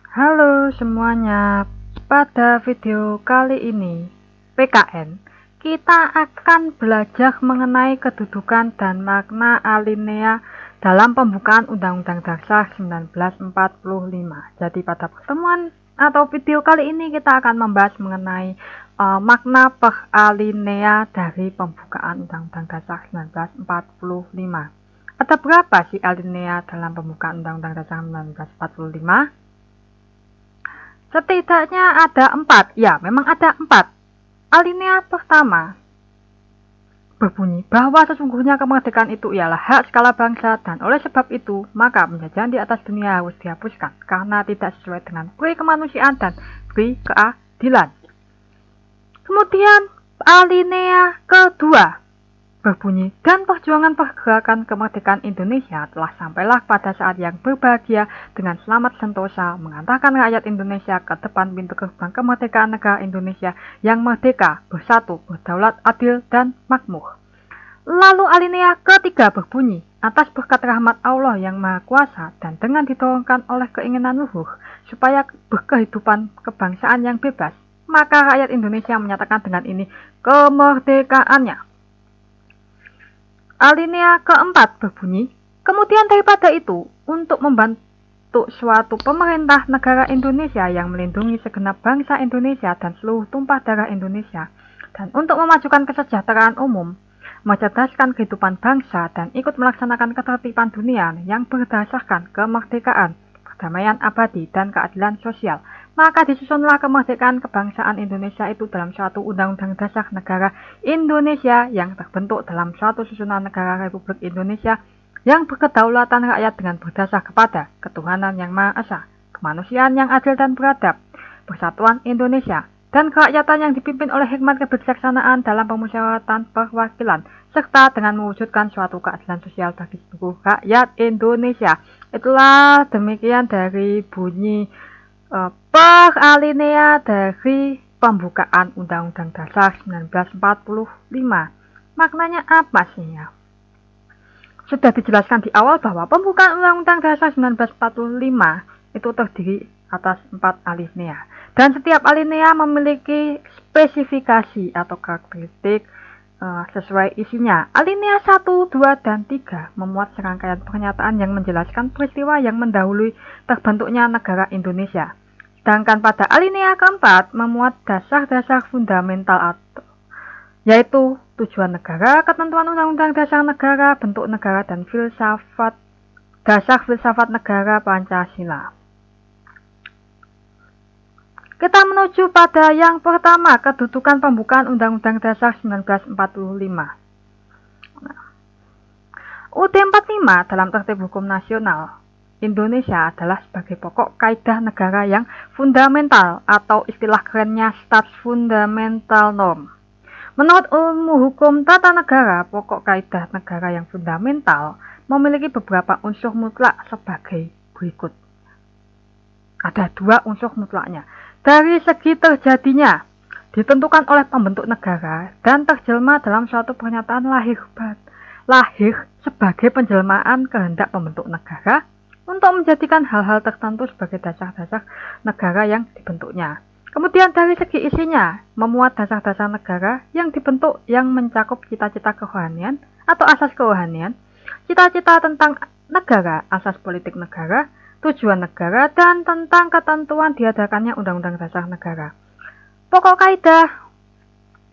Halo semuanya, pada video kali ini PKN kita akan belajar mengenai kedudukan dan makna alinea dalam pembukaan Undang-Undang Dasar 1945. Jadi pada pertemuan atau video kali ini kita akan membahas mengenai makna per alinea dari pembukaan Undang-Undang Dasar 1945. Ada berapa sih alinea dalam pembukaan Undang-Undang Dasar 1945? Setidaknya ada 4. Ya, memang ada 4. Alinea pertama berbunyi bahwa sesungguhnya kemerdekaan itu ialah hak segala bangsa dan oleh sebab itu maka penjajahan di atas dunia harus dihapuskan karena tidak sesuai dengan pri kemanusiaan dan pri keadilan. Kemudian alinea kedua berbunyi, dan perjuangan pergerakan kemerdekaan Indonesia telah sampailah pada saat yang berbahagia dengan selamat sentosa mengantarkan rakyat Indonesia ke depan pintu gerbang kemerdekaan negara Indonesia yang merdeka, bersatu, berdaulat, adil, dan makmur. Lalu alinea ketiga berbunyi, atas berkat rahmat Allah yang Maha Kuasa dan dengan didorongkan oleh keinginan luhur supaya berkehidupan kebangsaan yang bebas, maka rakyat Indonesia menyatakan dengan ini kemerdekaannya. Alinea keempat berbunyi, kemudian daripada itu, untuk membantu suatu pemerintah negara Indonesia yang melindungi segenap bangsa Indonesia dan seluruh tumpah darah Indonesia, dan untuk memajukan kesejahteraan umum, mencerdaskan kehidupan bangsa, dan ikut melaksanakan ketertiban dunia yang berdasarkan kemerdekaan, perdamaian abadi, dan keadilan sosial, maka disusunlah kemerdekaan kebangsaan Indonesia itu dalam suatu undang-undang dasar negara Indonesia yang terbentuk dalam suatu susunan negara Republik Indonesia yang berkedaulatan rakyat dengan berdasar kepada ketuhanan yang Maha Esa, kemanusiaan yang adil dan beradab, persatuan Indonesia, dan kerakyatan yang dipimpin oleh hikmat kebijaksanaan dalam pemusyawaratan perwakilan, serta dengan mewujudkan suatu keadilan sosial bagi seluruh rakyat Indonesia. Itulah demikian dari bunyi per alinea dari pembukaan Undang-Undang Dasar 1945. Maknanya apa sih ya? Sudah dijelaskan di awal bahwa pembukaan Undang-Undang Dasar 1945 itu terdiri atas 4 alinea. Dan setiap alinea memiliki spesifikasi atau karakteristik sesuai isinya. Alinea 1, 2, dan 3 memuat serangkaian pernyataan yang menjelaskan peristiwa yang mendahului terbentuknya negara Indonesia. Sedangkan pada alinea keempat memuat dasar-dasar fundamental yaitu tujuan negara, ketentuan undang-undang dasar negara, bentuk negara, dan dasar filsafat negara Pancasila. Kita menuju pada yang pertama, kedudukan pembukaan Undang-Undang Dasar 1945. UUD 45 dalam tertib hukum nasional Indonesia adalah sebagai pokok kaidah negara yang fundamental atau istilah kerennya Stats Fundamental Norm. Menurut ilmu hukum tata negara, pokok kaidah negara yang fundamental memiliki beberapa unsur mutlak sebagai berikut. Ada 2 unsur mutlaknya. Dari segi terjadinya, ditentukan oleh pembentuk negara dan terjelma dalam suatu pernyataan lahir sebagai penjelmaan kehendak pembentuk negara untuk menjadikan hal-hal tertentu sebagai dasar-dasar negara yang dibentuknya. Kemudian dari segi isinya, memuat dasar-dasar negara yang dibentuk yang mencakup cita-cita kerohanian atau asas kerohanian, cita-cita tentang negara, asas politik negara, tujuan negara, dan tentang ketentuan diadakannya Undang-Undang Dasar Negara. Pokok kaidah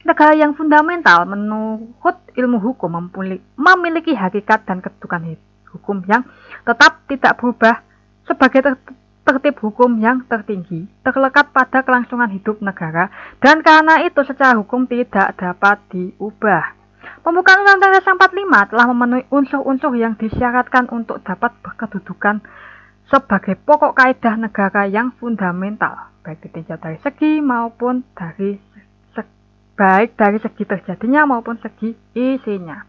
negara yang fundamental menurut ilmu hukum memiliki hakikat dan kedudukan hukum yang tetap tidak berubah sebagai tertib hukum yang tertinggi, terlekat pada kelangsungan hidup negara, dan karena itu secara hukum tidak dapat diubah. Pembukaan Undang-Undang Dasar 45 telah memenuhi unsur-unsur yang disyaratkan untuk dapat berkedudukan sebagai pokok kaidah negara yang fundamental, baik ditinjau dari segi maupun dari segi terjadinya maupun segi isinya.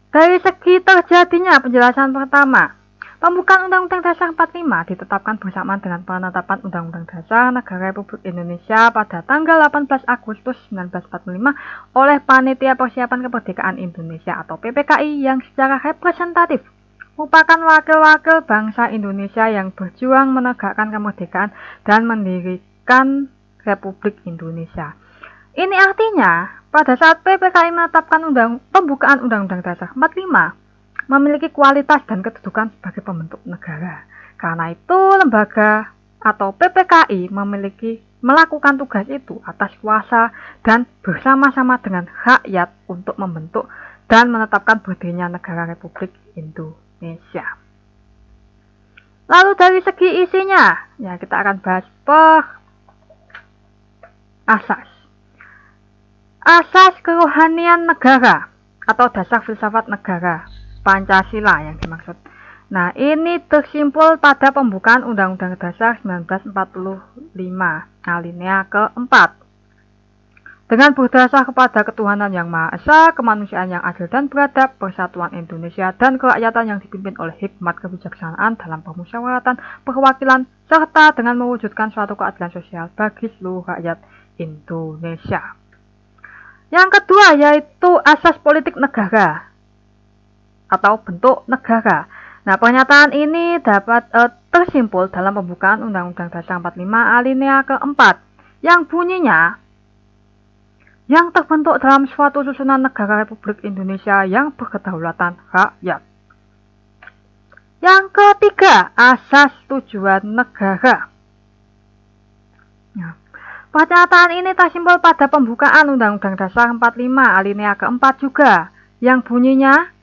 Dari segi terjadinya, penjelasan pertama, pembukaan Undang-Undang Dasar 45 ditetapkan bersamaan dengan penetapan Undang-Undang Dasar Negara Republik Indonesia pada tanggal 18 Agustus 1945 oleh Panitia Persiapan Kemerdekaan Indonesia atau PPKI yang secara representatif merupakan wakil-wakil bangsa Indonesia yang berjuang menegakkan kemerdekaan dan mendirikan Republik Indonesia. Ini artinya, pada saat PPKI menetapkan pembukaan Undang-Undang Dasar 45, memiliki kualitas dan kedudukan sebagai pembentuk negara. Karena itu, lembaga atau PPKI melakukan tugas itu atas kuasa dan bersama-sama dengan rakyat untuk membentuk dan menetapkan berdirinya negara Republik Indonesia. Lalu dari segi isinya, ya kita akan bahas asas. Asas kerohanian negara atau dasar filsafat negara, Pancasila yang dimaksud. Nah, ini tersimpul pada pembukaan Undang-Undang Dasar 1945, alinea keempat. Dengan berdasar kepada ketuhanan yang Maha Esa, kemanusiaan yang adil dan beradab, persatuan Indonesia dan kerakyatan yang dipimpin oleh hikmat kebijaksanaan dalam permusyawaratan, perwakilan, serta dengan mewujudkan suatu keadilan sosial bagi seluruh rakyat Indonesia. Yang kedua yaitu asas politik negara atau bentuk negara. Nah, pernyataan ini dapat tersimpul dalam pembukaan Undang-Undang Dasar 45 alinea keempat yang bunyinya, yang terbentuk dalam suatu susunan negara Republik Indonesia yang berkedaulatan rakyat. Yang ketiga, asas tujuan negara. Nah, pernyataan ini tersimpul pada pembukaan Undang-Undang Dasar 45 alinea keempat juga, yang bunyinya,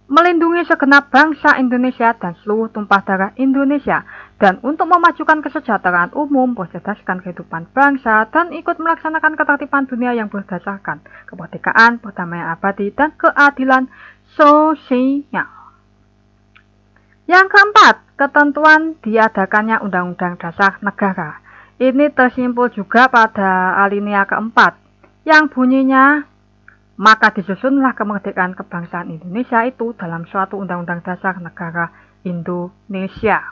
melindungi segenap bangsa Indonesia dan seluruh tumpah darah Indonesia, dan untuk memajukan kesejahteraan umum berdasarkan kehidupan bangsa, dan ikut melaksanakan ketertiban dunia yang berdasarkan kemerdekaan, perdamaian abadi, dan keadilan sosial. Yang keempat, ketentuan diadakannya Undang-Undang Dasar Negara. Ini tersimpul juga pada alinea keempat, yang bunyinya, maka disusunlah kemerdekaan kebangsaan Indonesia itu dalam suatu Undang-Undang Dasar Negara Indonesia.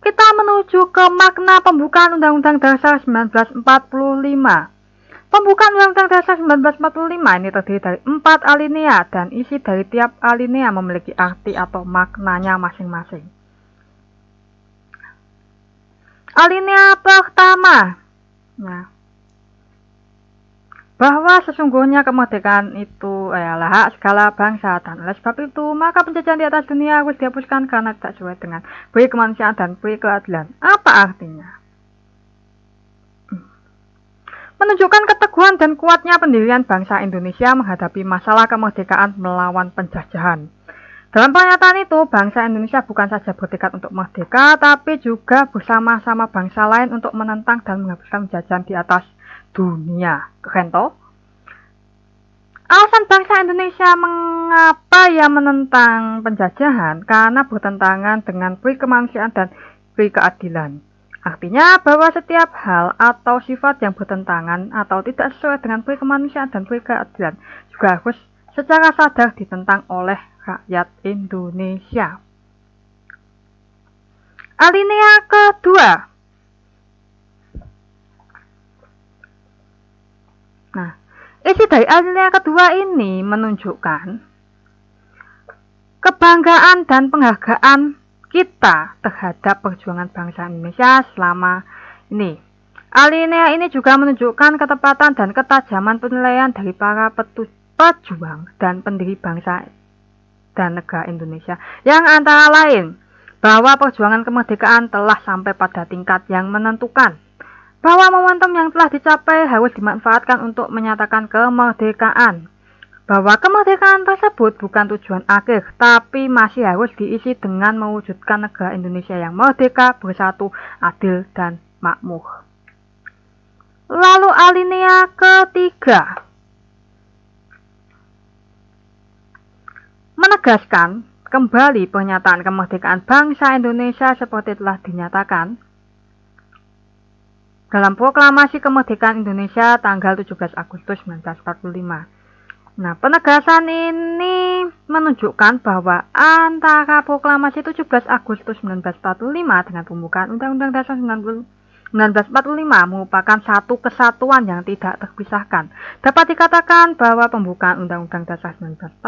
Kita menuju ke makna pembukaan Undang-Undang Dasar 1945. Pembukaan Undang-Undang Dasar 1945 ini terdiri dari 4 alinea dan isi dari tiap alinea memiliki arti atau maknanya masing-masing. Alinea pertama, bahwa sesungguhnya kemerdekaan itu adalah hak segala bangsa, dan oleh sebab itu maka penjajahan di atas dunia harus dihapuskan karena tidak sesuai dengan peri kemanusiaan dan peri keadilan. Apa artinya? Menunjukkan keteguhan dan kuatnya pendirian bangsa Indonesia menghadapi masalah kemerdekaan melawan penjajahan. Dalam pernyataan itu, bangsa Indonesia bukan saja bertekad untuk merdeka, tapi juga bersama-sama bangsa lain untuk menentang dan menghapuskan penjajahan di atas dunia. Keren toh? Alasan bangsa Indonesia mengapa ia menentang penjajahan? Karena bertentangan dengan peri kemanusiaan dan peri keadilan. Artinya bahwa setiap hal atau sifat yang bertentangan atau tidak sesuai dengan peri kemanusiaan dan peri keadilan juga harus secara sadar ditentang oleh rakyat Indonesia. Alinea kedua. Nah, isi dari alinea kedua ini menunjukkan kebanggaan dan penghargaan kita terhadap perjuangan bangsa Indonesia selama ini. Alinea ini juga menunjukkan ketepatan dan ketajaman penilaian dari para pejuang dan pendiri bangsa dan negara Indonesia, yang antara lain bahwa perjuangan kemerdekaan telah sampai pada tingkat yang menentukan, bahwa momentum yang telah dicapai harus dimanfaatkan untuk menyatakan kemerdekaan, bahwa kemerdekaan tersebut bukan tujuan akhir, tapi masih harus diisi dengan mewujudkan negara Indonesia yang merdeka, bersatu, adil, dan makmur. Lalu alinea ketiga menegaskan kembali pernyataan kemerdekaan bangsa Indonesia seperti telah dinyatakan dalam Proklamasi Kemerdekaan Indonesia tanggal 17 Agustus 1945. Nah, penegasan ini menunjukkan bahwa antara Proklamasi 17 Agustus 1945 dengan pembukaan Undang-Undang Dasar 45 1945 merupakan satu kesatuan yang tidak terpisahkan. Dapat dikatakan bahwa pembukaan Undang-Undang Dasar 1945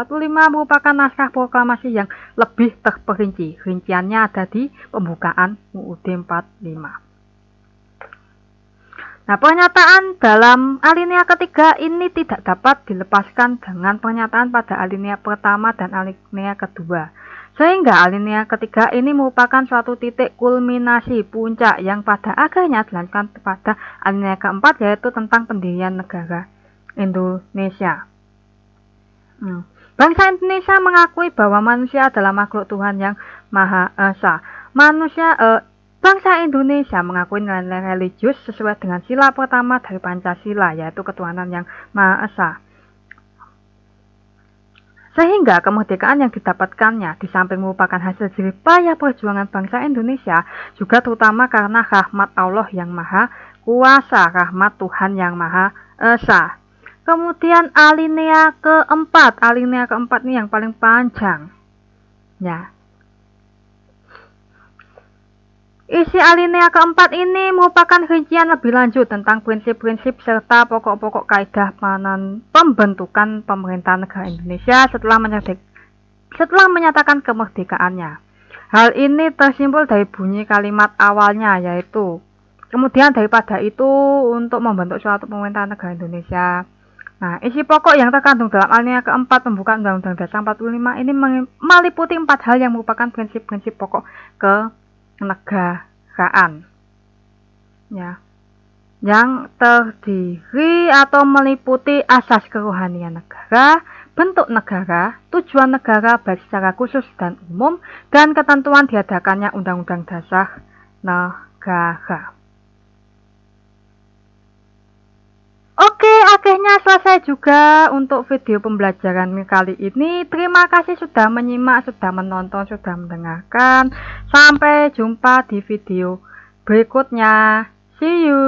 merupakan naskah proklamasi yang lebih terperinci. Rinciannya ada di pembukaan UUD 45. Nah, pernyataan dalam alinea ketiga ini tidak dapat dilepaskan dengan pernyataan pada alinea pertama dan alinea kedua. Sehingga alinea ketiga ini merupakan suatu titik kulminasi puncak yang pada akhirnya dilanjutkan pada alinea keempat, yaitu tentang pendirian negara Indonesia. Bangsa Indonesia mengakui bahwa manusia adalah makhluk Tuhan yang Maha Esa. Bangsa Indonesia mengakui nilai-nilai religius sesuai dengan sila pertama dari Pancasila, yaitu ketuhanan yang Maha Esa. Sehingga kemerdekaan yang didapatkannya di samping merupakan hasil jerih payah perjuangan bangsa Indonesia, juga terutama karena rahmat Allah yang Maha Kuasa, rahmat Tuhan yang Maha Esa. Kemudian alinea keempat ini yang paling panjang. Ya. Isi alinea keempat ini merupakan rincian lebih lanjut tentang prinsip-prinsip serta pokok-pokok kaidah pembentukan pemerintahan negara Indonesia setelah menyatakan kemerdekaannya. Hal ini tersimpul dari bunyi kalimat awalnya, yaitu kemudian daripada itu untuk membentuk suatu pemerintahan negara Indonesia. Nah, isi pokok yang terkandung dalam alinea keempat pembukaan Undang-Undang Dasar 45 ini meliputi 4 hal yang merupakan prinsip-prinsip pokok kenegaraan, ya, yang terdiri atau meliputi asas kerohanian negara, bentuk negara, tujuan negara baik secara khusus dan umum, dan ketentuan diadakannya Undang-Undang Dasar Negara. Oke, akhirnya selesai juga untuk video pembelajaran kali ini. Terima kasih sudah menyimak, sudah menonton, sudah mendengarkan. Sampai jumpa di video berikutnya. See you.